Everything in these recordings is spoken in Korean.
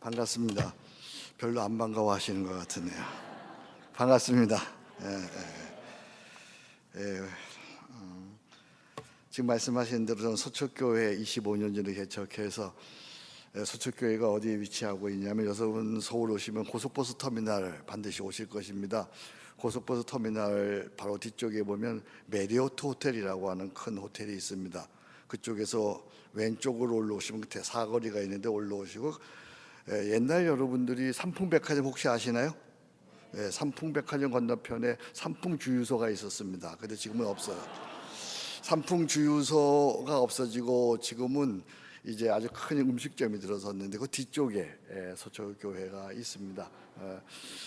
반갑습니다. 별로 안 반가워하시는 것 같으네요. 반갑습니다. 지금 말씀하신 대로 저는 서초교회 25년 전에 개척해서 서초교회가 어디에 위치하고 있냐면, 여러분 서울 오시면 고속버스 터미널 반드시 오실 것입니다. 고속버스 터미널 바로 뒤쪽에 보면 메리어트 호텔이라고 하는 큰 호텔이 있습니다. 그쪽에서 왼쪽으로 올라오시면 끝에 사거리가 있는데 올라오시고, 옛날 여러분들이 삼풍백화점 혹시 아시나요? 삼풍백화점 건너편에 삼풍주유소가 있었습니다. 근데 지금은 없어요. 삼풍주유소가 없어지고 지금은 이제 아주 큰 음식점이 들어섰는데 그 뒤쪽에 서초교회가 있습니다.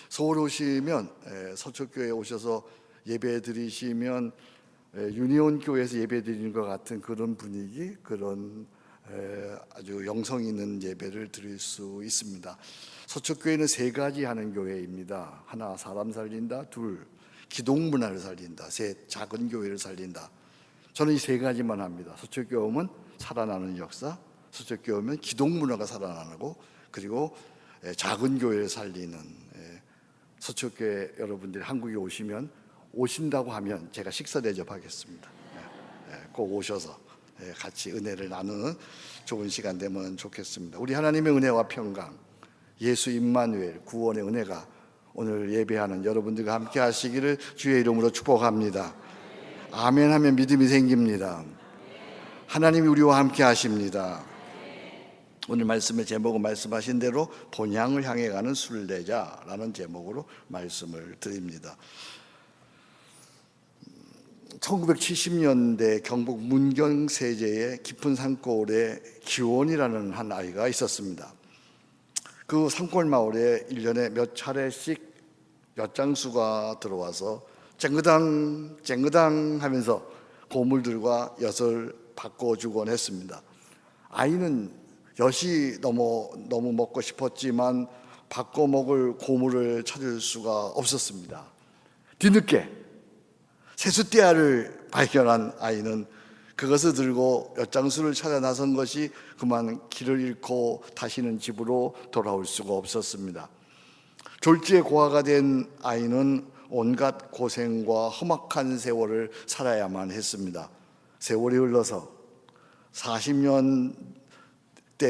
서울 오시면 서초교회 오셔서 예배 드리시면 유니온 교회에서 예배 드리는 것 같은 그런 분위기, 그런 아주 영성 있는 예배를 드릴 수 있습니다. 서초교회는 세 가지 하는 교회입니다. 하나, 사람 살린다. 둘, 기독문화를 살린다. 셋, 작은 교회를 살린다. 저는 이 세 가지만 합니다. 서초교회 오면 살아나는 역사, 서초교회 오면 기독문화가 살아나고, 그리고 작은 교회를 살리는, 서초교회 여러분들이 한국에 오신다고 하면 제가 식사 대접하겠습니다. 꼭 오셔서 같이 은혜를 나누는 좋은 시간 되면 좋겠습니다. 우리 하나님의 은혜와 평강, 예수 임마누엘 구원의 은혜가 오늘 예배하는 여러분들과 함께 하시기를 주의 이름으로 축복합니다. 아멘 하면 믿음이 생깁니다. 하나님이 우리와 함께 하십니다. 오늘 말씀의 제목은 말씀하신 대로 본향을 향해 가는 순례자라는 제목으로 말씀을 드립니다. 1970년대 경북 문경세제의 깊은 산골에 기원이라는 한 아이가 있었습니다. 그 산골 마을에 1년에 몇 차례씩 엿장수가 들어와서 쨍그당 쨍그당 하면서 고물들과 엿을 바꿔주곤 했습니다. 아이는 엿이 너무 먹고 싶었지만 바꿔 먹을 고물을 찾을 수가 없었습니다. 뒤늦게 세숫대야를 발견한 아이는 그것을 들고 엿장수를 찾아 나선 것이 그만 길을 잃고 다시는 집으로 돌아올 수가 없었습니다. 졸지에 고아가 된 아이는 온갖 고생과 험악한 세월을 살아야만 했습니다. 세월이 흘러서 40년대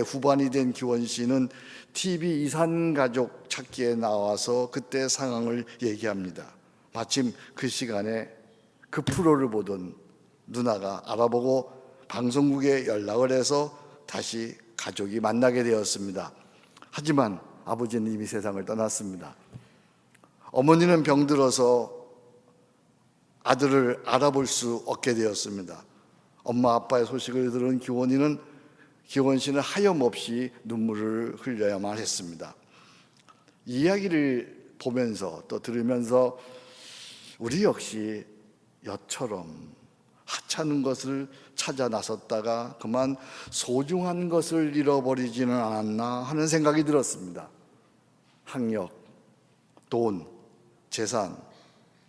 후반이 된 기원 씨는 TV 이산가족 찾기에 나와서 그때 상황을 얘기합니다. 마침 그 시간에 그 프로를 보던 누나가 알아보고 방송국에 연락을 해서 다시 가족이 만나게 되었습니다. 하지만 아버지는 이미 세상을 떠났습니다. 어머니는 병들어서 아들을 알아볼 수 없게 되었습니다. 엄마 아빠의 소식을 들은 기원 씨는 하염없이 눈물을 흘려야만 했습니다. 이 이야기를 보면서 또 들으면서 우리 역시 엿처럼 하찮은 것을 찾아 나섰다가 그만 소중한 것을 잃어버리지는 않았나 하는 생각이 들었습니다. 학력, 돈, 재산,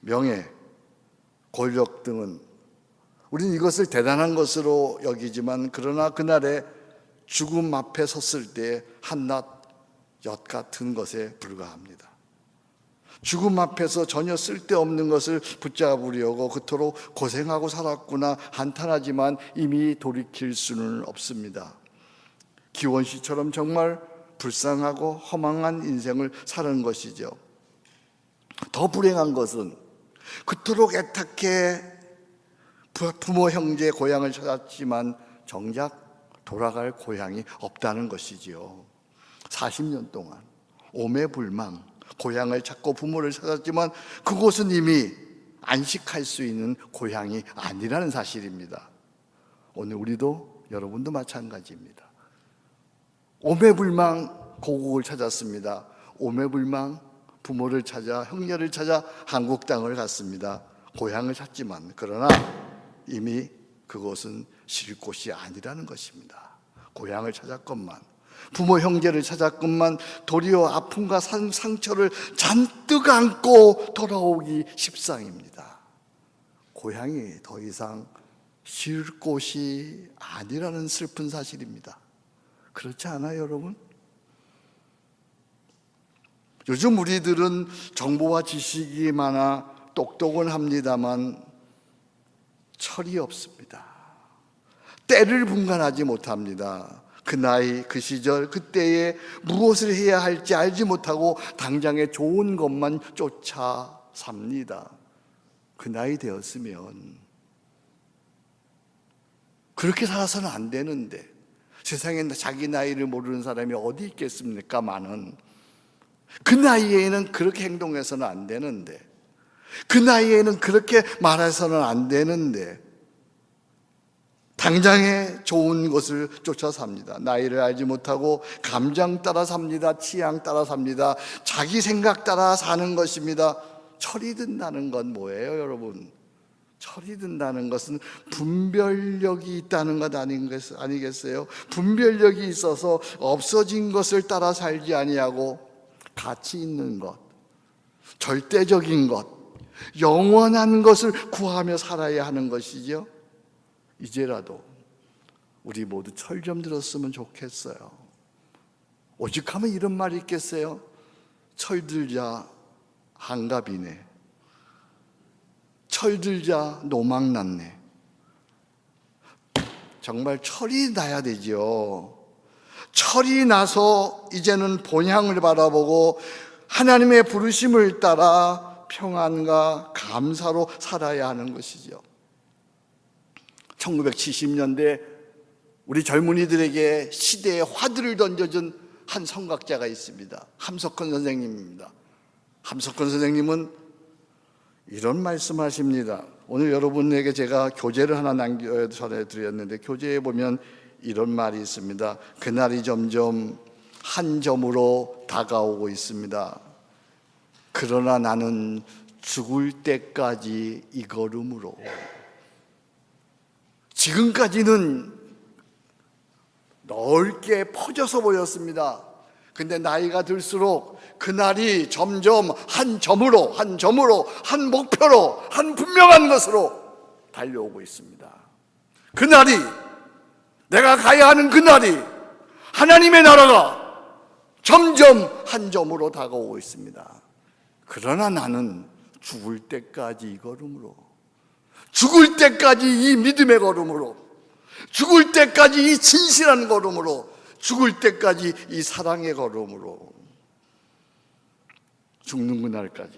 명예, 권력 등은 우리는 이것을 대단한 것으로 여기지만, 그러나 그날에 죽음 앞에 섰을 때 한낱 엿 같은 것에 불과합니다. 죽음 앞에서 전혀 쓸데없는 것을 붙잡으려고 그토록 고생하고 살았구나 한탄하지만 이미 돌이킬 수는 없습니다. 기원 씨처럼 정말 불쌍하고 허망한 인생을 사는 것이죠. 더 불행한 것은 그토록 애타게 부모, 형제, 고향을 찾았지만 정작 돌아갈 고향이 없다는 것이지요. 40년 동안 오매불망 고향을 찾고 부모를 찾았지만 그곳은 이미 안식할 수 있는 고향이 아니라는 사실입니다. 오늘 우리도, 여러분도 마찬가지입니다. 오매불망 고국을 찾았습니다. 오매불망 부모를 찾아, 형제를 찾아 한국 땅을 갔습니다. 고향을 찾지만, 그러나 이미 그곳은 쉴 곳이 아니라는 것입니다. 고향을 찾았건만, 부모 형제를 찾았건만 도리어 아픔과 상처를 잔뜩 안고 돌아오기 십상입니다. 고향이 더 이상 쉴 곳이 아니라는 슬픈 사실입니다. 그렇지 않아요, 여러분? 요즘 우리들은 정보와 지식이 많아 똑똑은 합니다만 철이 없습니다. 때를 분간하지 못합니다. 그 나이, 그 시절, 그때에 무엇을 해야 할지 알지 못하고 당장에 좋은 것만 쫓아 삽니다. 그 나이 되었으면 그렇게 살아서는 안 되는데, 세상에 자기 나이를 모르는 사람이 어디 있겠습니까? 많은. 그 나이에는 그렇게 행동해서는 안 되는데, 그 나이에는 그렇게 말해서는 안 되는데 당장에 좋은 것을 쫓아 삽니다. 나이를 알지 못하고 감정 따라 삽니다. 취향 따라 삽니다. 자기 생각 따라 사는 것입니다. 철이 든다는 건 뭐예요, 여러분? 철이 든다는 것은 분별력이 있다는 것 아니겠어요? 분별력이 있어서 없어진 것을 따라 살지 아니하고 가치 있는 것, 절대적인 것, 영원한 것을 구하며 살아야 하는 것이죠. 이제라도 우리 모두 철 좀 들었으면 좋겠어요. 오직하면 이런 말이 있겠어요? 철들자 한갑이네, 철들자 노망났네. 정말 철이 나야 되죠. 철이 나서 이제는 본향을 바라보고 하나님의 부르심을 따라 평안과 감사로 살아야 하는 것이죠. 1970년대 우리 젊은이들에게 시대의 화두를 던져준 한 성각자가 있습니다. 함석헌 선생님입니다. 함석헌 선생님은 이런 말씀하십니다. 오늘 여러분에게 제가 교재를 하나 전해드렸는데, 교재에 보면 이런 말이 있습니다. 그날이 점점 한 점으로 다가오고 있습니다. 그러나 나는 죽을 때까지 이 걸음으로. 지금까지는 넓게 퍼져서 보였습니다. 근데 나이가 들수록 그날이 점점 한 점으로, 한 목표로, 한 분명한 것으로 달려오고 있습니다. 그날이, 내가 가야 하는 그날이, 하나님의 나라가 점점 한 점으로 다가오고 있습니다. 그러나 나는 죽을 때까지 이 걸음으로, 죽을 때까지 이 믿음의 걸음으로, 죽을 때까지 이 진실한 걸음으로, 죽을 때까지 이 사랑의 걸음으로, 죽는 그날까지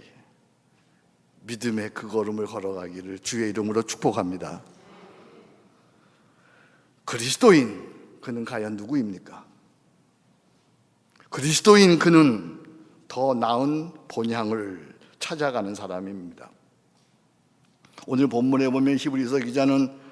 믿음의 그 걸음을 걸어가기를 주의 이름으로 축복합니다. 그리스도인, 그는 과연 누구입니까? 그리스도인, 그는 더 나은 본향을 찾아가는 사람입니다. 오늘 본문에 보면 히브리서 기자는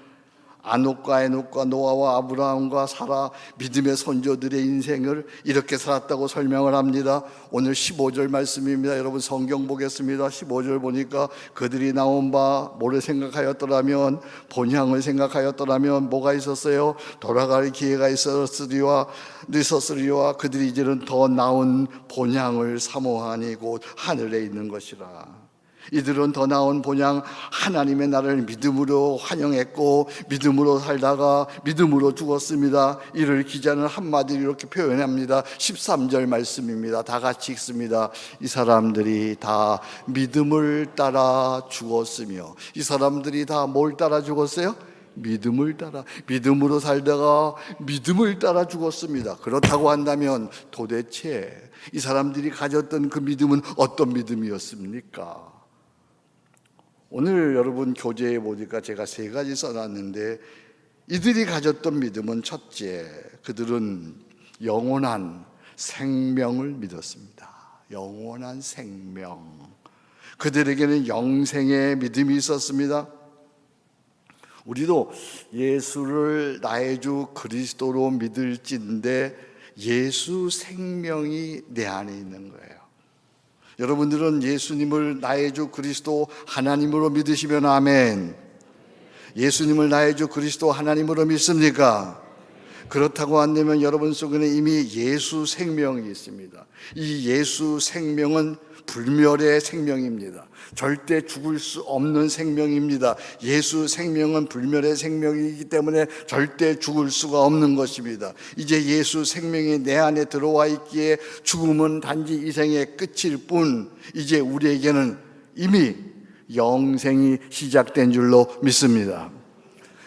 아녹과 에녹과 노아와 아브라함과 사라, 믿음의 선조들의 인생을 이렇게 살았다고 설명을 합니다. 오늘 15절 말씀입니다. 여러분 성경 보겠습니다. 15절 보니까 그들이 나온 바 뭐를 생각하였더라면, 본향을 생각하였더라면 뭐가 있었어요? 돌아갈 기회가 있었으리와 그들이 이제는 더 나은 본향을 사모하니 곧 하늘에 있는 것이라. 이들은 더 나은 본향, 하나님의 나라를 믿음으로 환영했고 믿음으로 살다가 믿음으로 죽었습니다. 이를 기자는 한마디로 이렇게 표현합니다. 13절 말씀입니다. 다 같이 읽습니다. 이 사람들이 다 믿음을 따라 죽었으며. 이 사람들이 다 뭘 따라 죽었어요? 믿음을 따라, 믿음으로 살다가 믿음을 따라 죽었습니다. 그렇다고 한다면 도대체 이 사람들이 가졌던 그 믿음은 어떤 믿음이었습니까? 오늘 여러분 교재에 보니까 제가 3가지 써놨는데, 이들이 가졌던 믿음은 첫째, 그들은 영원한 생명을 믿었습니다. 영원한 생명. 그들에게는 영생의 믿음이 있었습니다. 우리도 예수를 나의 주 그리스도로 믿을진데 예수 생명이 내 안에 있는 거예요. 여러분들은 예수님을 나의 주 그리스도 하나님으로 믿으시면 아멘. 예수님을 나의 주 그리스도 하나님으로 믿습니까? 그렇다고 한다면 여러분 속에는 이미 예수 생명이 있습니다. 이 예수 생명은 불멸의 생명입니다. 절대 죽을 수 없는 생명입니다. 예수 생명은 불멸의 생명이기 때문에 절대 죽을 수가 없는 것입니다. 이제 예수 생명이 내 안에 들어와 있기에 죽음은 단지 이생의 끝일 뿐, 이제 우리에게는 이미 영생이 시작된 줄로 믿습니다.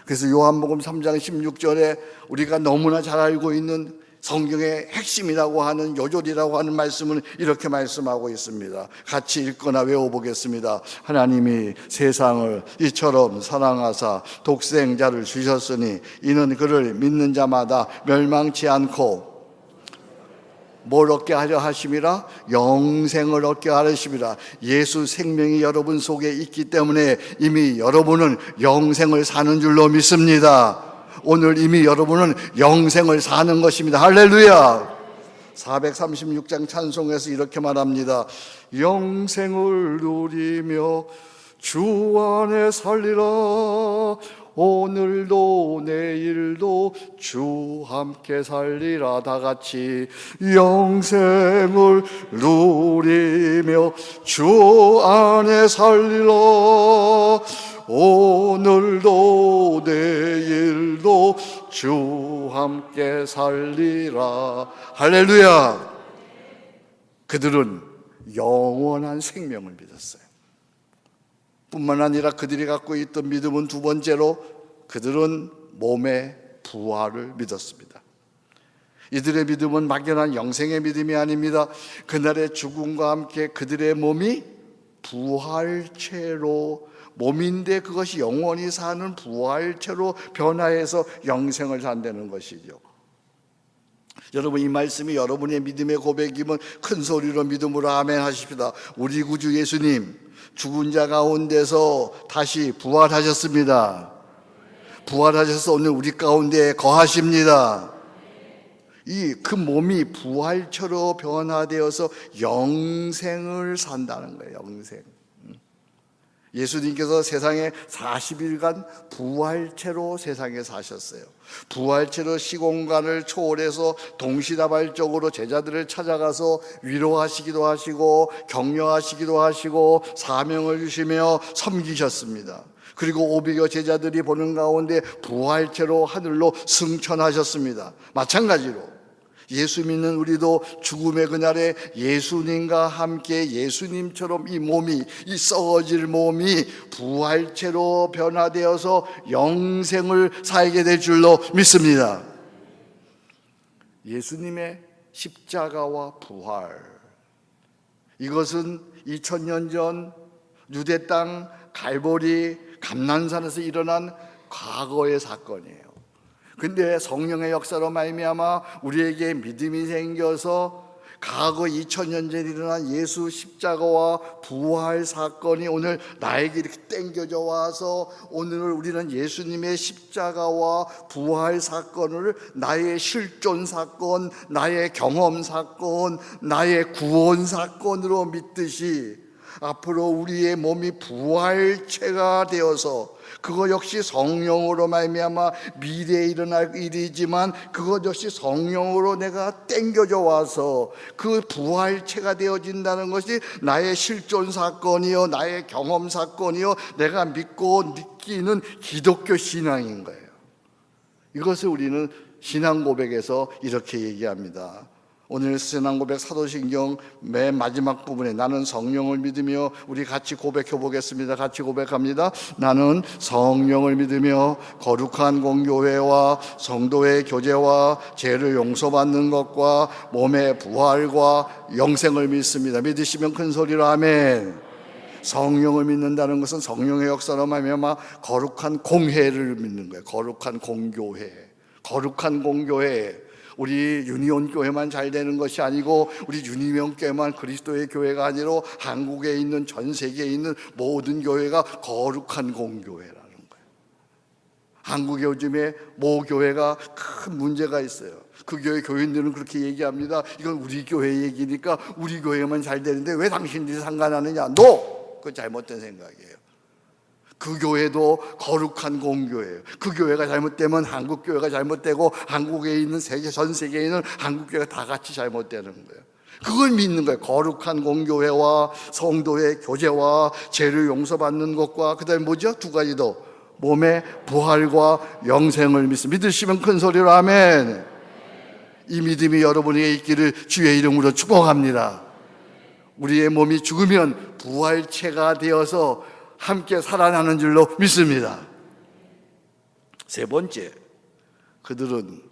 그래서 요한복음 3장 16절에 우리가 너무나 잘 알고 있는 성경의 핵심이라고 하는 요절이라고 하는 말씀은 이렇게 말씀하고 있습니다. 같이 읽거나 외워보겠습니다. 하나님이 세상을 이처럼 사랑하사 독생자를 주셨으니 이는 그를 믿는 자마다 멸망치 않고 뭘 얻게 하려 하심이라? 영생을 얻게 하심이라. 예수 생명이 여러분 속에 있기 때문에 이미 여러분은 영생을 사는 줄로 믿습니다. 오늘 이미 여러분은 영생을 사는 것입니다. 할렐루야. 436장 찬송에서 이렇게 말합니다. 영생을 누리며 주 안에 살리라. 오늘도 내일도 주 함께 살리라. 다 같이 영생을 누리며 주 안에 살리라. 오늘도 내일도 주 함께 살리라. 할렐루야. 그들은 영원한 생명을 믿었어요. 뿐만 아니라 그들이 갖고 있던 믿음은 두 번째로 그들은 몸의 부활을 믿었습니다. 이들의 믿음은 막연한 영생의 믿음이 아닙니다. 그날의 죽음과 함께 그들의 몸이 부활체로, 몸인데 그것이 영원히 사는 부활체로 변화해서 영생을 산다는 것이죠. 여러분, 이 말씀이 여러분의 믿음의 고백이면 큰 소리로 믿음으로 아멘 하십시다. 우리 구주 예수님 죽은 자 가운데서 다시 부활하셨습니다. 부활하셔서 오늘 우리 가운데 거하십니다. 그 몸이 부활체로 변화되어서 영생을 산다는 거예요. 영생. 예수님께서 세상에 40일간 부활체로 세상에 사셨어요. 부활체로 시공간을 초월해서 동시다발적으로 제자들을 찾아가서 위로하시기도 하시고 격려하시기도 하시고 사명을 주시며 섬기셨습니다. 그리고 500여 제자들이 보는 가운데 부활체로 하늘로 승천하셨습니다. 마찬가지로 예수 믿는 우리도 죽음의 그날에 예수님과 함께 예수님처럼 이 몸이, 이 썩어질 몸이 부활체로 변화되어서 영생을 살게 될 줄로 믿습니다. 예수님의 십자가와 부활, 이것은 2000년 전 유대 땅 갈보리 감난산에서 일어난 과거의 사건이에요. 근데 성령의 역사로 말미암아 우리에게 믿음이 생겨서 과거 2000년 전에 일어난 예수 십자가와 부활 사건이 오늘 나에게 이렇게 땡겨져 와서 오늘 우리는 예수님의 십자가와 부활 사건을 나의 실존 사건, 나의 경험 사건, 나의 구원 사건으로 믿듯이 앞으로 우리의 몸이 부활체가 되어서 그거 역시 성령으로 말미암아 미래에 일어날 일이지만 그것 역시 성령으로 내가 땡겨져 와서 그 부활체가 되어진다는 것이 나의 실존 사건이요, 나의 경험 사건이요, 내가 믿고 느끼는 기독교 신앙인 거예요. 이것을 우리는 신앙 고백에서 이렇게 얘기합니다. 오늘 신앙 고백 사도신경 맨 마지막 부분에 나는 성령을 믿으며, 우리 같이 고백해 보겠습니다. 같이 고백합니다. 나는 성령을 믿으며 거룩한 공교회와 성도의 교제와 죄를 용서받는 것과 몸의 부활과 영생을 믿습니다. 믿으시면 큰 소리로 아멘. 성령을 믿는다는 것은 성령의 역사로 말미암아 거룩한 공회를 믿는 거예요. 거룩한 공교회, 거룩한 공교회. 우리 유니온 교회만 잘 되는 것이 아니고 우리 유니온 교회만 그리스도의 교회가 아니라 한국에 있는, 전 세계에 있는 모든 교회가 거룩한 공교회라는 거예요. 한국에 요즘에 모 교회가 큰 문제가 있어요. 그 교회 교인들은 그렇게 얘기합니다. 이건 우리 교회 얘기니까 우리 교회만 잘 되는데 왜 당신들이 상관하느냐? 그건 잘못된 생각이에요. 그 교회도 거룩한 공교회예요. 그 교회가 잘못되면 한국 교회가 잘못되고 한국에 있는 전 세계에 있는 한국 교회가 다 같이 잘못되는 거예요. 그걸 믿는 거예요. 거룩한 공교회와 성도의 교제와 죄를 용서받는 것과 그다음에 뭐죠? 두 가지 더, 몸의 부활과 영생을 믿으시면 큰 소리로 아멘. 이 믿음이 여러분에게 있기를 주의 이름으로 축복합니다. 우리의 몸이 죽으면 부활체가 되어서 함께 살아나는 줄로 믿습니다. 세 번째, 그들은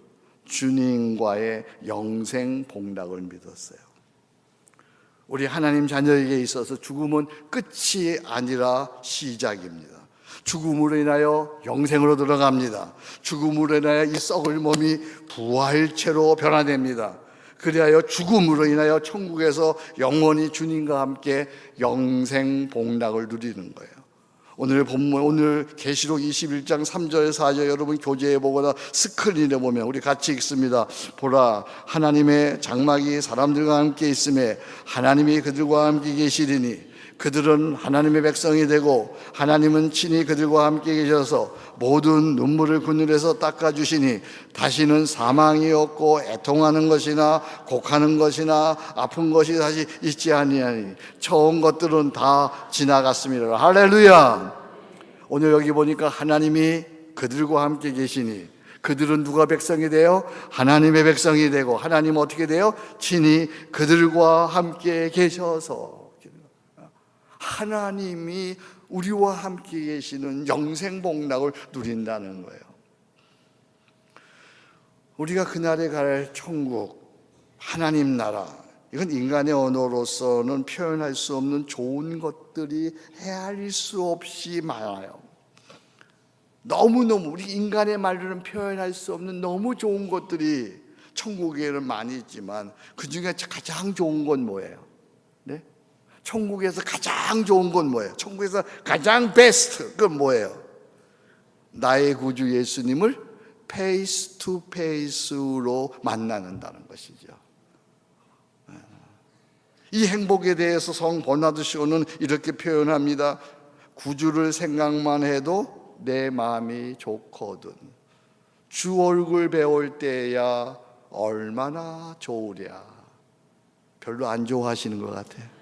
주님과의 영생 복락을 믿었어요. 우리 하나님 자녀에게 있어서 죽음은 끝이 아니라 시작입니다. 죽음으로 인하여 영생으로 들어갑니다. 죽음으로 인하여 이 썩을 몸이 부활체로 변화됩니다. 그리하여 죽음으로 인하여 천국에서 영원히 주님과 함께 영생 복락을 누리는 거예요. 오늘 본문, 오늘 계시록 21장 3절 4절 여러분 교재에 보거나 스크린에 보면 우리 같이 읽습니다. 보라, 하나님의 장막이 사람들과 함께 있음에 하나님이 그들과 함께 계시리니 그들은 하나님의 백성이 되고 하나님은 친히 그들과 함께 계셔서 모든 눈물을 그늘에서 닦아주시니 다시는 사망이 없고 애통하는 것이나 곡하는 것이나 아픈 것이 다시 있지 아니하니 처음 것들은 다 지나갔습니다. 할렐루야. 오늘 여기 보니까 하나님이 그들과 함께 계시니 그들은 누가 백성이 돼요? 하나님의 백성이 되고 하나님은 어떻게 돼요? 친히 그들과 함께 계셔서 하나님이 우리와 함께 계시는 영생복락을 누린다는 거예요. 우리가 그날에 갈 천국, 하나님 나라, 이건 인간의 언어로서는 표현할 수 없는 좋은 것들이 헤아릴 수 없이 많아요. 너무너무 우리 인간의 말로는 표현할 수 없는 너무 좋은 것들이 천국에는 많이 있지만 그 중에 가장 좋은 건 뭐예요? 네? 천국에서 가장 좋은 건 뭐예요? 천국에서 가장 베스트 그건 뭐예요? 나의 구주 예수님을 페이스 투 페이스로 만나는다는 것이죠. 이 행복에 대해서 성 버나드 쇼는 이렇게 표현합니다. 구주를 생각만 해도 내 마음이 좋거든. 주 얼굴 배울 때야 얼마나 좋으랴. 별로 안 좋아하시는 것 같아요.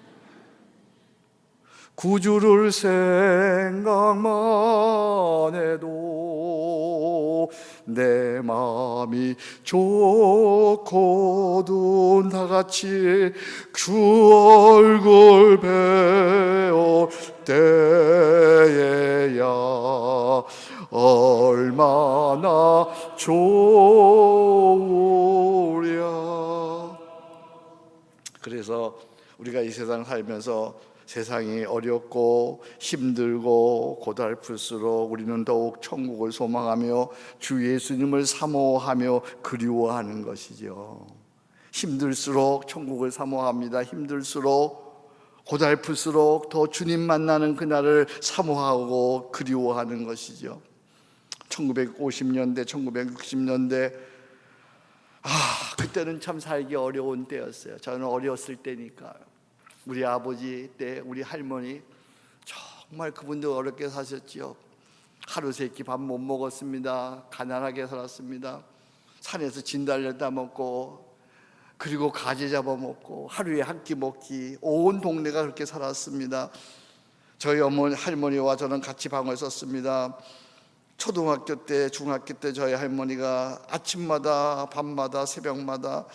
구주를 생각만 해도 내 마음이 좋거든. 다 같이 주 얼굴 배울 때에야 얼마나 좋으랴. 그래서 우리가 이 세상 살면서 세상이 어렵고 힘들고 고달플수록 우리는 더욱 천국을 소망하며 주 예수님을 사모하며 그리워하는 것이죠. 힘들수록 천국을 사모합니다. 힘들수록 고달플수록 더 주님 만나는 그날을 사모하고 그리워하는 것이죠. 1950년대, 1960년대 그때는 참 살기 어려운 때였어요. 저는 어렸을 때니까요. 우리 아버지 때 우리 할머니 정말 그분도 어렵게 사셨지요. 하루 세끼 밥 못 먹었습니다. 가난하게 살았습니다. 산에서 진달래 따먹고 그리고 가지 잡아먹고 하루에 한 끼 먹기, 온 동네가 그렇게 살았습니다. 저희 어머니 할머니와 저는 같이 방을 썼습니다. 초등학교 때 중학교 때 저희 할머니가 아침마다 밤마다 새벽마다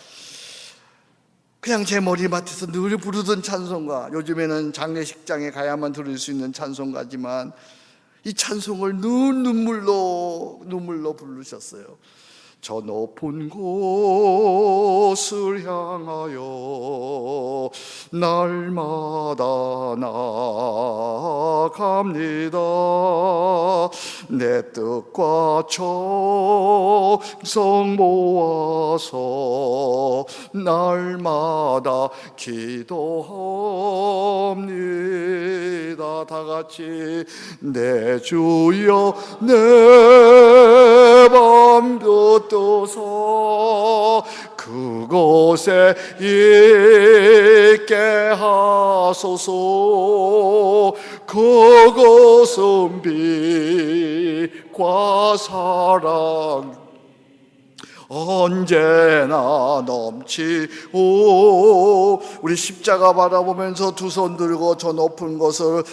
그냥 제 머리맡에서 늘 부르던 찬송가, 요즘에는 장례식장에 가야만 들을 수 있는 찬송가지만 이 찬송을 늘 눈물로 부르셨어요. 저 높은 곳을 향하여 날마다 나아갑니다. 내 뜻과 정성 모아서 날마다 기도합니다. 다 같이 내 주여 내 맘도 떠서 그곳에 있게 하소서. 그것은 빛과 사랑 언제나 넘치오. 우리 십자가 바라보면서 두 손 들고 저 높은 곳을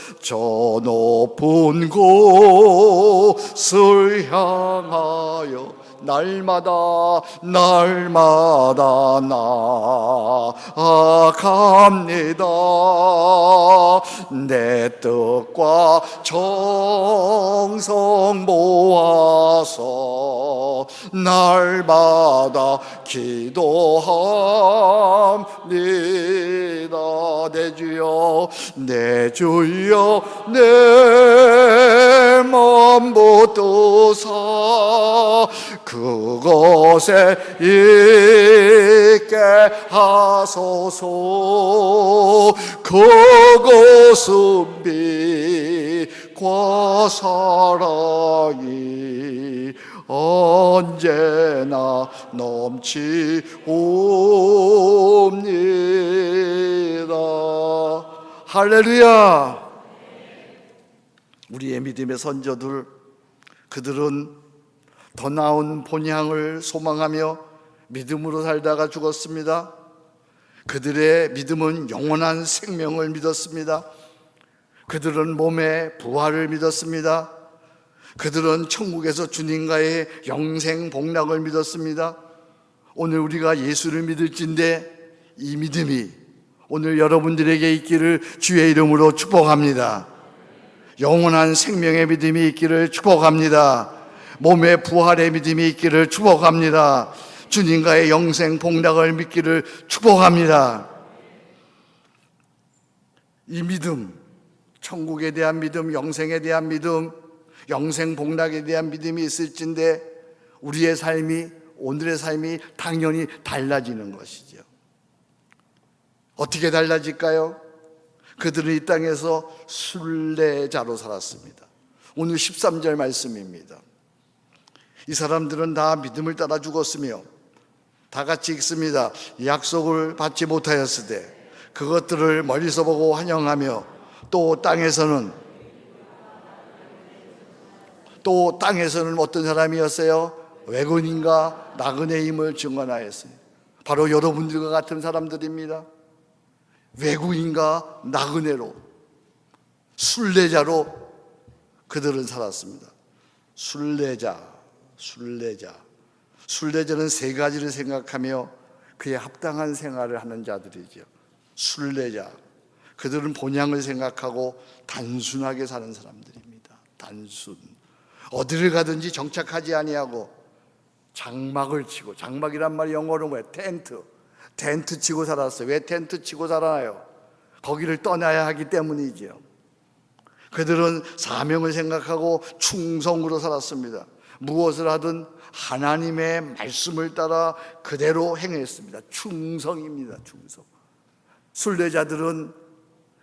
향하여 날마다 나아갑니다. 내 뜻과 정성 모아서 날마다 기도합니다. 내 주여, 내 주여, 내 맘 붙드사 그곳에 있게 하소서. 그곳은 빛과 사랑이 언제나 넘치옵니다. 할렐루야. 우리의 믿음의 선조들, 그들은 더 나은 본향을 소망하며 믿음으로 살다가 죽었습니다. 그들의 믿음은 영원한 생명을 믿었습니다. 그들은 몸의 부활을 믿었습니다. 그들은 천국에서 주님과의 영생 복락을 믿었습니다. 오늘 우리가 예수를 믿을진데 이 믿음이 오늘 여러분들에게 있기를 주의 이름으로 축복합니다. 영원한 생명의 믿음이 있기를 축복합니다. 몸의 부활의 믿음이 있기를 축복합니다. 주님과의 영생 복락을 믿기를 축복합니다. 이 믿음, 천국에 대한 믿음, 영생에 대한 믿음, 영생 복락에 대한 믿음이 있을진데 우리의 삶이, 오늘의 삶이 당연히 달라지는 것이죠. 어떻게 달라질까요? 그들은 이 땅에서 순례자로 살았습니다. 오늘 13절 말씀입니다. 이 사람들은 다 믿음을 따라 죽었으며 다 같이 읽습니다. 약속을 받지 못하였으되 그것들을 멀리서 보고 환영하며 또 땅에서는 어떤 사람이었어요? 외근인과 나그네의 힘을 증언하였어요. 바로 여러분들과 같은 사람들입니다. 외국인과 나그네로, 순례자로 그들은 살았습니다. 순례자는 세 가지를 생각하며 그에 합당한 생활을 하는 자들이죠. 순례자, 그들은 본향을 생각하고 단순하게 사는 사람들입니다. 단순, 어디를 가든지 정착하지 아니하고 장막을 치고, 장막이란 말이 영어로 뭐예요? 텐트 치고 살았어요. 왜 텐트 치고 살아요? 거기를 떠나야 하기 때문이지요. 그들은 사명을 생각하고 충성으로 살았습니다. 무엇을 하든 하나님의 말씀을 따라 그대로 행했습니다. 충성입니다. 충성. 순례자들은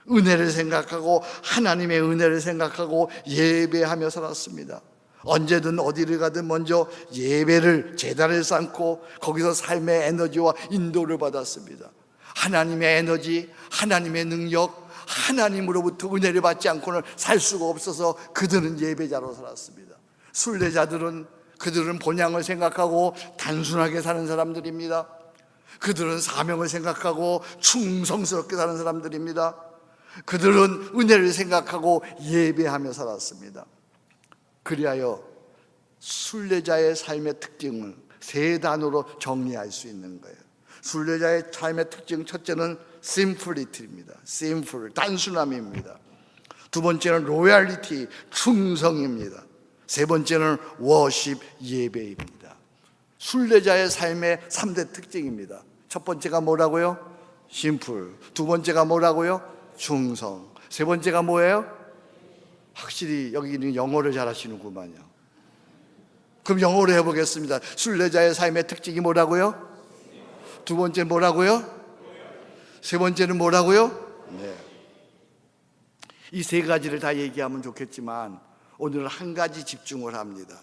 은혜를 생각하고 하나님의 은혜를 생각하고 예배하며 살았습니다. 언제든 어디를 가든 먼저 예배를, 제단을 쌓고 거기서 삶의 에너지와 인도를 받았습니다. 하나님의 에너지, 하나님의 능력, 하나님으로부터 은혜를 받지 않고는 살 수가 없어서 그들은 예배자로 살았습니다. 순례자들은, 그들은 본향을 생각하고 단순하게 사는 사람들입니다. 그들은 사명을 생각하고 충성스럽게 사는 사람들입니다. 그들은 은혜를 생각하고 예배하며 살았습니다. 그리하여 순례자의 삶의 특징을 세 단어로 정리할 수 있는 거예요. 순례자의 삶의 특징, 첫째는 simplicity입니다. simple, 단순함입니다. 두 번째는 loyalty, 충성입니다. 세 번째는 worship, 예배입니다. 순례자의 삶의 3대 특징입니다. 첫 번째가 뭐라고요? simple. 두 번째가 뭐라고요? 충성. 세 번째가 뭐예요? 확실히 여기는 영어를 잘하시는구만요. 그럼 영어로 해보겠습니다. 순례자의 삶의 특징이 뭐라고요? 두 번째 뭐라고요? 세 번째는 뭐라고요? 네. 이 세 가지를 다 얘기하면 좋겠지만 오늘은 한 가지 집중을 합니다.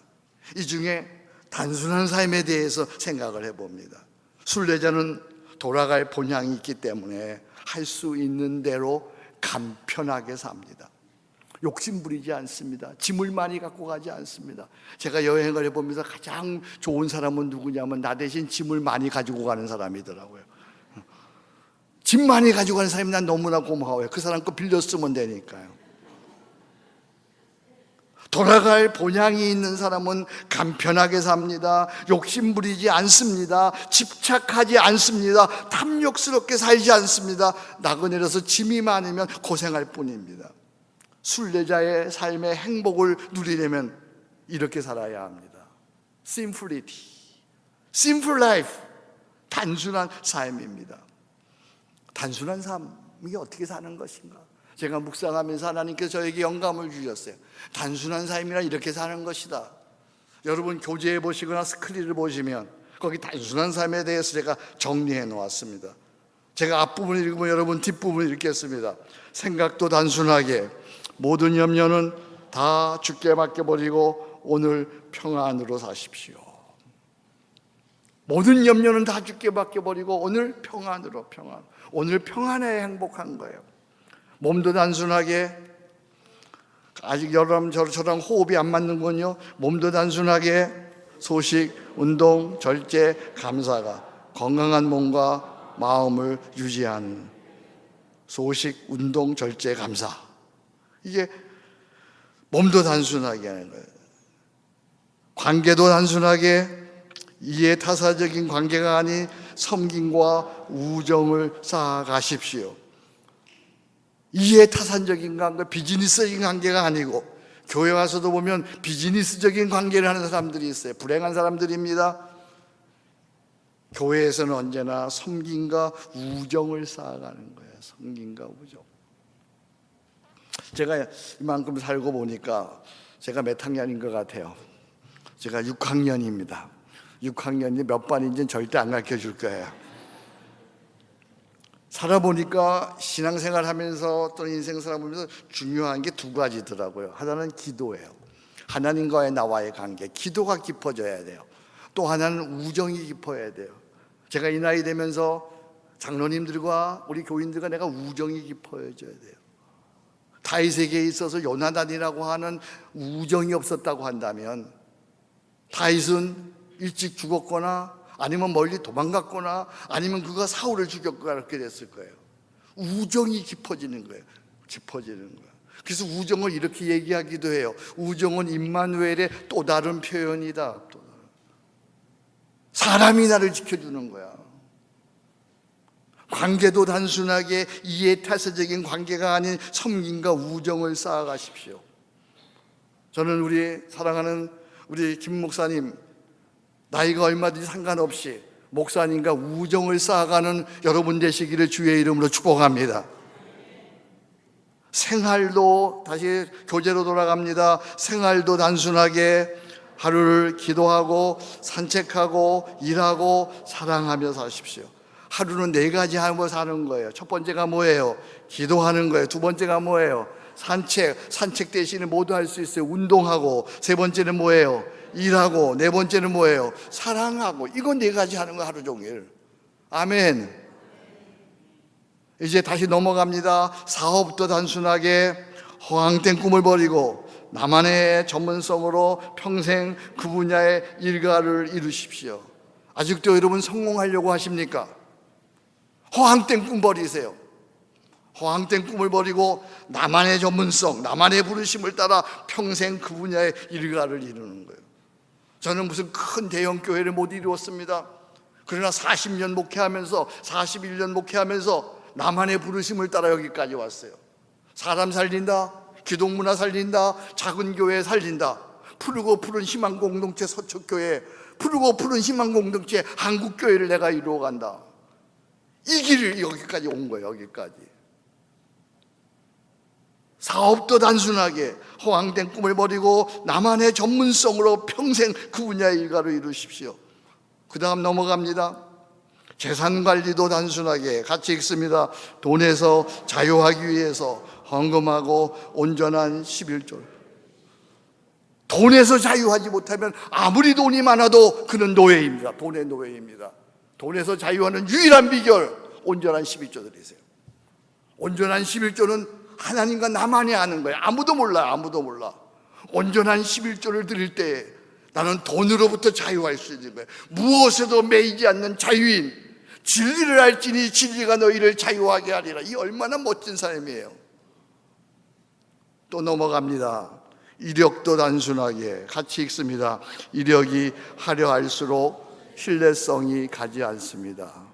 이 중에 단순한 삶에 대해서 생각을 해봅니다. 순례자는 돌아갈 본향이 있기 때문에 할 수 있는 대로 간편하게 삽니다. 욕심 부리지 않습니다. 짐을 많이 갖고 가지 않습니다. 제가 여행을 해보면서 가장 좋은 사람은 누구냐면 나 대신 짐을 많이 가지고 가는 사람이더라고요. 짐 많이 가지고 가는 사람이 난 너무나 고마워요. 그 사람 거 빌려 쓰면 되니까요. 돌아갈 본향이 있는 사람은 간편하게 삽니다. 욕심 부리지 않습니다. 집착하지 않습니다. 탐욕스럽게 살지 않습니다. 나그네로서 짐이 많으면 고생할 뿐입니다. 순례자의 삶의 행복을 누리려면 이렇게 살아야 합니다. Simplicity, Simple Life, 단순한 삶입니다. 단순한 삶이 어떻게 사는 것인가? 제가 묵상하면서 하나님께서 저에게 영감을 주셨어요. 단순한 삶이라 이렇게 사는 것이다. 여러분 교재에 보시거나 스크린을 보시면 거기 단순한 삶에 대해서 제가 정리해 놓았습니다. 제가 앞부분을 읽으면 여러분 뒷부분을 읽겠습니다. 생각도 단순하게 모든 염려는 다 주께 맡겨버리고 오늘 평안으로 사십시오. 모든 염려는 다 주께 맡겨버리고 오늘 평안으로 오늘 평안에 행복한 거예요. 몸도 단순하게, 아직 여러분 저랑 호흡이 안 맞는군요. 몸도 단순하게 소식, 운동, 절제, 감사가 건강한 몸과 마음을 유지하는 소식, 운동, 절제, 감사. 이게 몸도 단순하게 하는 거예요. 관계도 단순하게 이해타사적인 관계가 아닌 섬김과 우정을 쌓아가십시오. 이해타산적인 관계, 비즈니스적인 관계가 아니고, 교회 와서도 보면 비즈니스적인 관계를 하는 사람들이 있어요. 불행한 사람들입니다. 교회에서는 언제나 섬김과 우정을 쌓아가는 거예요. 섬김과 우정. 제가 이만큼 살고 보니까 제가 몇 학년인 것 같아요. 제가 6학년입니다. 6학년이 몇 반인지는 절대 안 가르쳐 줄 거예요. 살아보니까 신앙생활 하면서 또는 인생 살아보면서 중요한 게 두 가지더라고요. 하나는 기도예요. 하나님과의 나와의 관계, 기도가 깊어져야 돼요. 또 하나는 우정이 깊어야 돼요. 제가 이 나이 되면서 장로님들과 우리 교인들과 내가 우정이 깊어져야 돼요. 다윗에게 있어서 요나단이라고 하는 우정이 없었다고 한다면 다윗은 일찍 죽었거나 아니면 멀리 도망갔거나 아니면 그가 사울을 죽였거나 그렇게 됐을 거예요. 우정이 깊어지는 거예요. 깊어지는 거예요. 그래서 우정을 이렇게 얘기하기도 해요. 우정은 임마누엘의 또 다른 표현이다. 사람이 나를 지켜주는 거야. 관계도 단순하게 이해타사적인 관계가 아닌 섬김과 우정을 쌓아가십시오. 저는 우리 사랑하는 우리 김 목사님, 나이가 얼마든지 상관없이 목사님과 우정을 쌓아가는 여러분 되시기를 주의 이름으로 축복합니다. 생활도, 다시 교재로 돌아갑니다. 생활도 단순하게 하루를 기도하고 산책하고 일하고 사랑하며 사십시오. 하루는 4가지 하고 사는 거예요. 첫 번째가 뭐예요? 기도하는 거예요. 두 번째가 뭐예요? 산책 대신에 모두 할 수 있어요. 운동하고. 세 번째는 뭐예요? 일하고. 네 번째는 뭐예요? 사랑하고. 이건 4가지 하는 거 하루 종일. 아멘. 이제 다시 넘어갑니다. 사업도 단순하게 허황된 꿈을 버리고 나만의 전문성으로 평생 그 분야의 일가를 이루십시오. 아직도 여러분 성공하려고 하십니까? 허황된 꿈 버리세요. 허황된 꿈을 버리고 나만의 전문성, 나만의 부르심을 따라 평생 그 분야의 일가를 이루는 거예요. 저는 무슨 큰 대형 교회를 못 이루었습니다. 그러나 40년 목회하면서 41년 목회하면서 나만의 부르심을 따라 여기까지 왔어요. 사람 살린다, 기독문화 살린다, 작은 교회 살린다, 푸르고 푸른 희망공동체 서초교회, 푸르고 푸른 희망공동체 한국교회를 내가 이루어간다. 이 길을 여기까지 온 거예요. 여기까지. 사업도 단순하게 허황된 꿈을 버리고 나만의 전문성으로 평생 그 분야의 일가를 이루십시오. 그 다음 넘어갑니다. 재산관리도 단순하게 같이 읽습니다. 돈에서 자유하기 위해서 헌금하고 온전한 11조. 돈에서 자유하지 못하면 아무리 돈이 많아도 그는 노예입니다. 돈의 노예입니다. 돈에서 자유하는 유일한 비결, 온전한 11조 드리세요. 온전한 11조는 하나님과 나만이 아는 거예요. 아무도 몰라요. 아무도 몰라. 온전한 11조를 드릴 때 나는 돈으로부터 자유할 수 있는 거예요. 무엇에도 매이지 않는 자유인, 진리를 알지니 진리가 너희를 자유하게 하리라. 이 얼마나 멋진 삶이에요. 또 넘어갑니다. 이력도 단순하게, 같이 읽습니다. 이력이 하려 할수록 신뢰성이 가지 않습니다.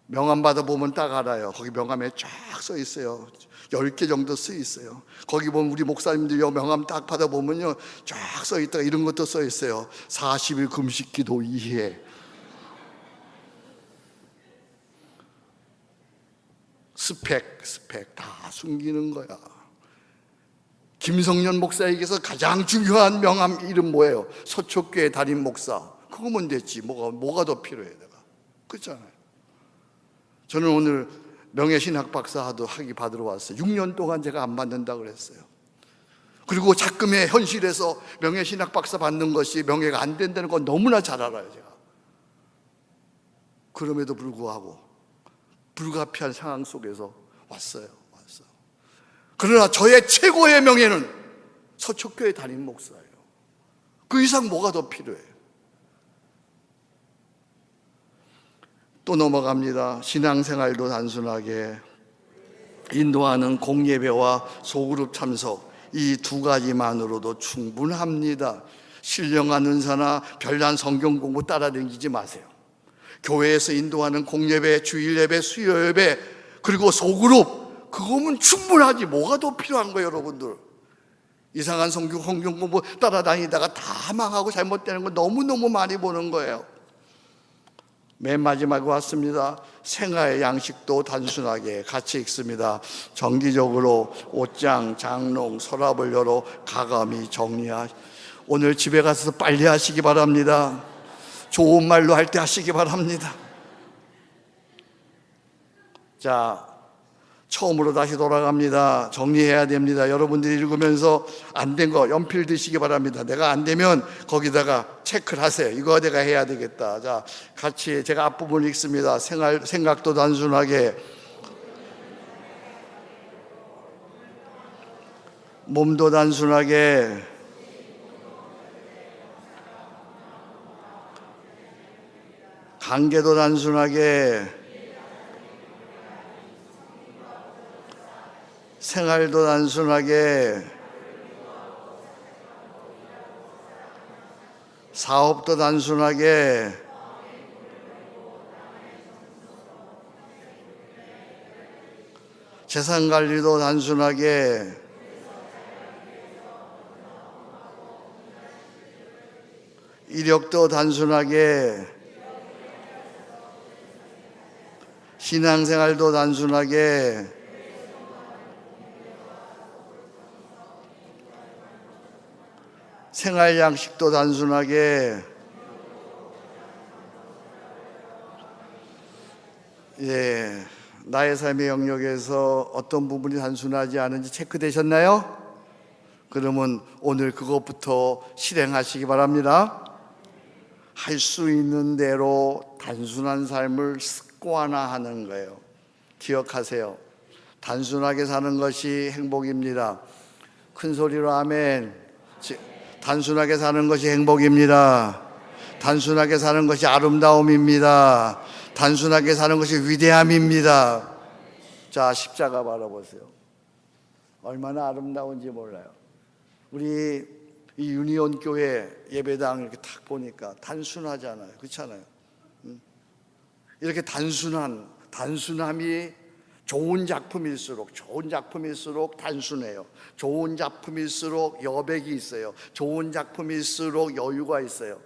명함 받아보면 딱 알아요. 거기 명함에 쫙 써 있어요. 10개 정도 써 있어요. 거기 보면 우리 목사님들이 명함 딱 받아보면요, 쫙 써 있다가 이런 것도 써 있어요. 40일 금식 기도 이해. 스펙 다 숨기는 거야. 김성년 목사에게서 가장 중요한 명함 이름 뭐예요? 서초교회 담임 목사. 그거면 됐지. 뭐가 더 필요해 내가. 그렇잖아요. 저는 오늘 명예신학 박사 학위 받으러 왔어요. 6년 동안 제가 안 받는다고 그랬어요. 그리고 자금의 현실에서 명예신학 박사 받는 것이 명예가 안 된다는 건 너무나 잘 알아요 제가. 그럼에도 불구하고 불가피한 상황 속에서 왔어요. 그러나 저의 최고의 명예는 서초교회 담임 목사예요. 그 이상 뭐가 더 필요해요? 또 넘어갑니다. 신앙생활도 단순하게, 인도하는 공예배와 소그룹 참석, 이 두 가지만으로도 충분합니다. 신령한 은사나 별난 성경 공부 따라다니지 마세요. 교회에서 인도하는 공예배, 주일예배, 수요예배, 그리고 소그룹, 그거면 충분하지. 뭐가 더 필요한 거예요 여러분들? 이상한 성경 공부 따라다니다가 다 망하고 잘못되는 거 너무너무 많이 보는 거예요. 맨 마지막에 왔습니다. 생활 양식도 단순하게, 같이 읽습니다. 정기적으로 옷장, 장롱, 서랍을 열어 가감히 오늘 집에 가서 빨리 하시기 바랍니다. 좋은 말로 할 때 하시기 바랍니다. 자, 처음으로 다시 돌아갑니다. 정리해야 됩니다. 여러분들이 읽으면서 안 된 거 연필 드시기 바랍니다. 내가 안 되면 거기다가 체크를 하세요. 이거 내가 해야 되겠다. 자, 같이 제가 앞부분 읽습니다. 생각도 단순하게, 몸도 단순하게, 관계도 단순하게, 생활도 단순하게, 사업도 단순하게, 재산관리도 단순하게, 이력도 단순하게, 신앙생활도 단순하게, 생활 양식도 단순하게. 예, 나의 삶의 영역에서 어떤 부분이 단순하지 않은지 체크되셨나요? 그러면 오늘 그것부터 실행하시기 바랍니다. 할 수 있는 대로 단순한 삶을 습관화하는 거예요. 기억하세요. 단순하게 사는 것이 행복입니다. 큰 소리로 아멘. 단순하게 사는 것이 행복입니다. 단순하게 사는 것이 아름다움입니다. 단순하게 사는 것이 위대함입니다. 자, 십자가 바라보세요. 얼마나 아름다운지 몰라요. 우리 이 유니온 교회 예배당 이렇게 딱 보니까 단순하잖아요. 그렇잖아요. 이렇게 단순함이 좋은 작품일수록 단순해요. 좋은 작품일수록 여백이 있어요. 좋은 작품일수록 여유가 있어요.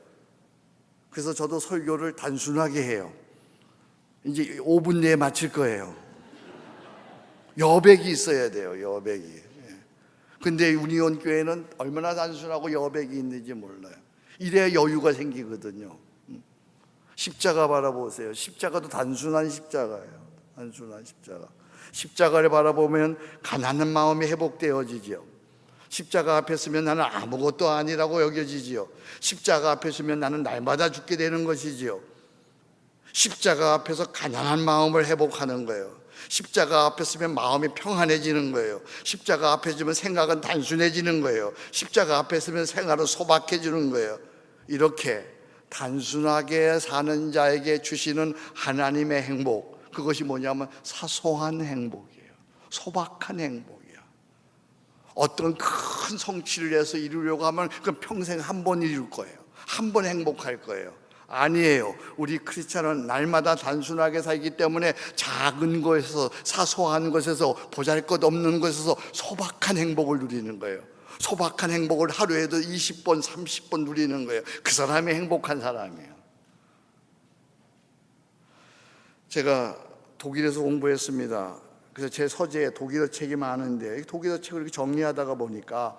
그래서 저도 설교를 단순하게 해요. 이제 5분 내에 마칠 거예요. 여백이 있어야 돼요. 여백이. 근데 유니온 교회는 얼마나 단순하고 여백이 있는지 몰라요. 이래야 여유가 생기거든요. 십자가 바라보세요. 십자가도 단순한 십자가예요. 단순한 십자가. 십자가를 바라보면 가난한 마음이 회복되어지죠. 십자가 앞에 서면 나는 아무것도 아니라고 여겨지지요. 십자가 앞에 서면 나는 날마다 죽게 되는 것이지요. 십자가 앞에서 가난한 마음을 회복하는 거예요. 십자가 앞에 서면 마음이 평안해지는 거예요. 십자가 앞에 서면 생각은 단순해지는 거예요. 십자가 앞에 서면 생활은 소박해지는 거예요. 이렇게 단순하게 사는 자에게 주시는 하나님의 행복, 그것이 뭐냐면 사소한 행복이에요. 소박한 행복이에요. 어떤 큰 성취를 해서 이루려고 하면 그건 평생 한 번 이룰 거예요. 한 번 행복할 거예요. 아니에요. 우리 크리스찬은 날마다 단순하게 살기 때문에 작은 것에서, 사소한 것에서, 보잘것없는 것에서 소박한 행복을 누리는 거예요. 소박한 행복을 하루에도 20번, 30번 누리는 거예요. 그 사람이 행복한 사람이에요. 제가 독일에서 공부했습니다. 그래서 제 서재에 독일어 책이 많은데 독일어 책을 이렇게 정리하다가 보니까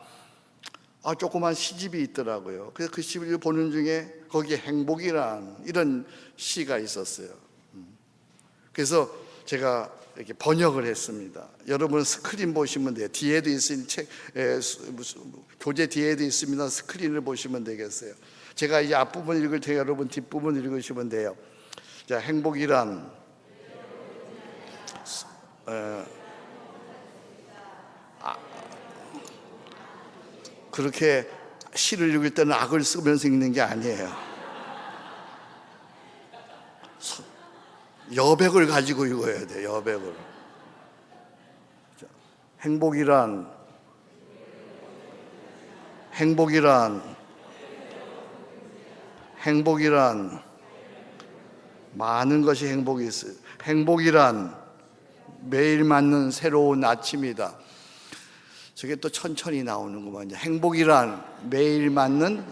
조그만 시집이 있더라고요. 그래서 그 시집을 보는 중에 거기에 행복이란 이런 시가 있었어요. 그래서 제가 이렇게 번역을 했습니다. 여러분 스크린 보시면 돼요. 뒤에도 있으니 책, 교재 뒤에도 있습니다. 스크린을 보시면 되겠어요. 제가 이제 앞부분 읽을 테니까 여러분 뒷부분 읽으시면 돼요. 자, 행복이란 그렇게 시를 읽을 때는 악을 쓰면서 읽는 게 아니에요. 여백을 가지고 읽어야 돼요. 여백을. 행복이란 많은 것이 행복이 있어요. 행복이란 매일 맞는 새로운 아침이다. 저게 또 천천히 나오는구만요. 행복이란 매일 맞는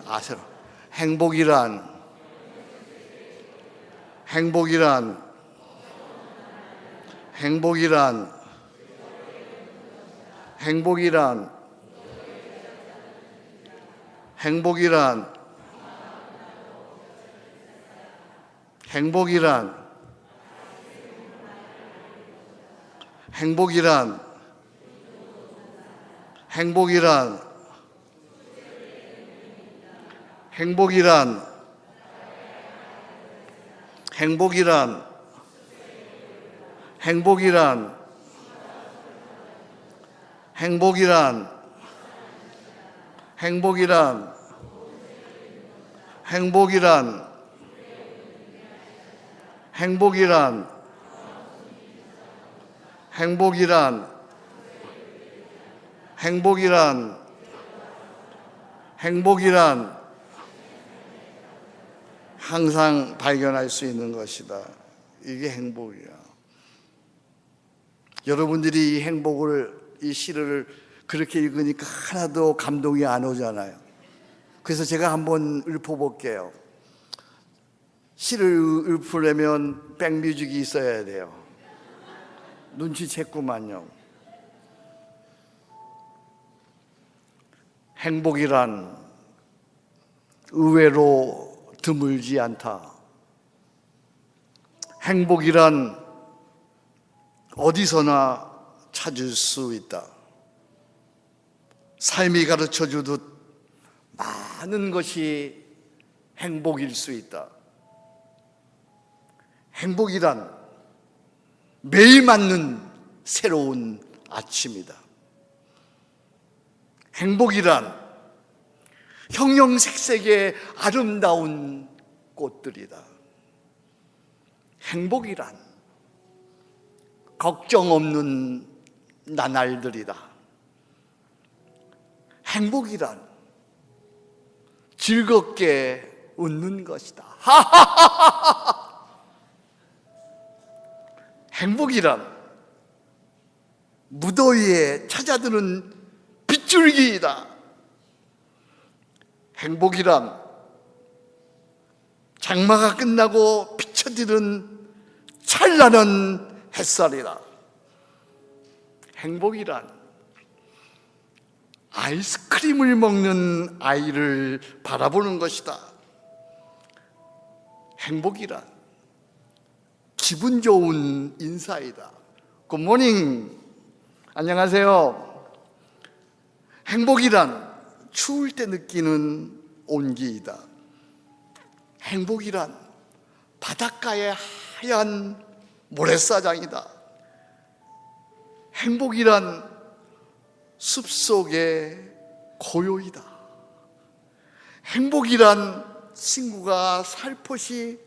행복이란 항상 발견할 수 있는 것이다. 이게 행복이야. 여러분들이 이 행복을, 이 시를 그렇게 읽으니까 하나도 감동이 안 오잖아요. 그래서 제가 한번 읊어볼게요. 시를 읊으려면 백뮤직이 있어야 돼요. 눈치챘구만요. 행복이란 의외로 드물지 않다. 행복이란 어디서나 찾을 수 있다. 삶이 가르쳐 주듯 많은 것이 행복일 수 있다. 행복이란 매일 맞는 새로운 아침이다. 행복이란 형형색색의 아름다운 꽃들이다. 행복이란 걱정 없는 나날들이다. 행복이란 즐겁게 웃는 것이다. 행복이란 무더위에 찾아드는 빗줄기이다. 행복이란 장마가 끝나고 비춰지는 찬란한 햇살이다. 행복이란 아이스크림을 먹는 아이를 바라보는 것이다. 행복이란 기분 좋은 인사이다. 굿모닝, 안녕하세요. 행복이란 추울 때 느끼는 온기이다. 행복이란 바닷가의 하얀 모래사장이다. 행복이란 숲속의 고요이다. 행복이란 친구가 살포시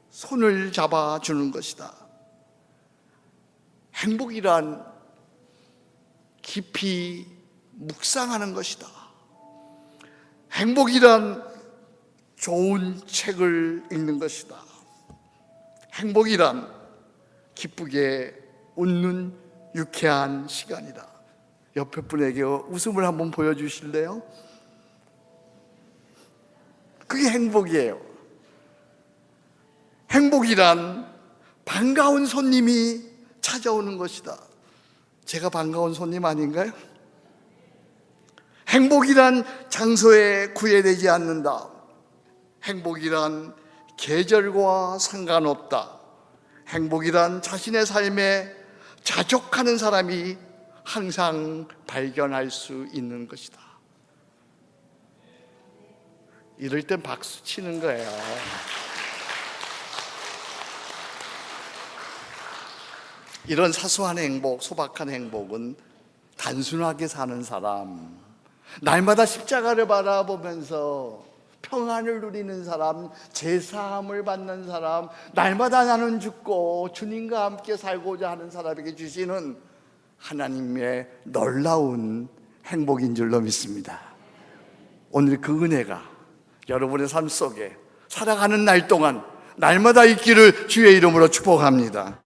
손을 잡아주는 것이다. 행복이란 깊이 묵상하는 것이다. 행복이란 좋은 책을 읽는 것이다. 행복이란 기쁘게 웃는 유쾌한 시간이다. 옆에 분에게 웃음을 한번 보여주실래요? 그게 행복이에요. 행복이란 반가운 손님이 찾아오는 것이다. 제가 반가운 손님 아닌가요? 행복이란 장소에 구애되지 않는다. 행복이란 계절과 상관없다. 행복이란 자신의 삶에 자족하는 사람이 항상 발견할 수 있는 것이다. 이럴 땐 박수 치는 거예요. 이런 사소한 행복, 소박한 행복은 단순하게 사는 사람, 날마다 십자가를 바라보면서 평안을 누리는 사람, 제사함을 받는 사람, 날마다 나는 죽고 주님과 함께 살고자 하는 사람에게 주시는 하나님의 놀라운 행복인 줄로 믿습니다. 오늘 그 은혜가 여러분의 삶 속에 살아가는 날 동안 날마다 있기를 주의 이름으로 축복합니다.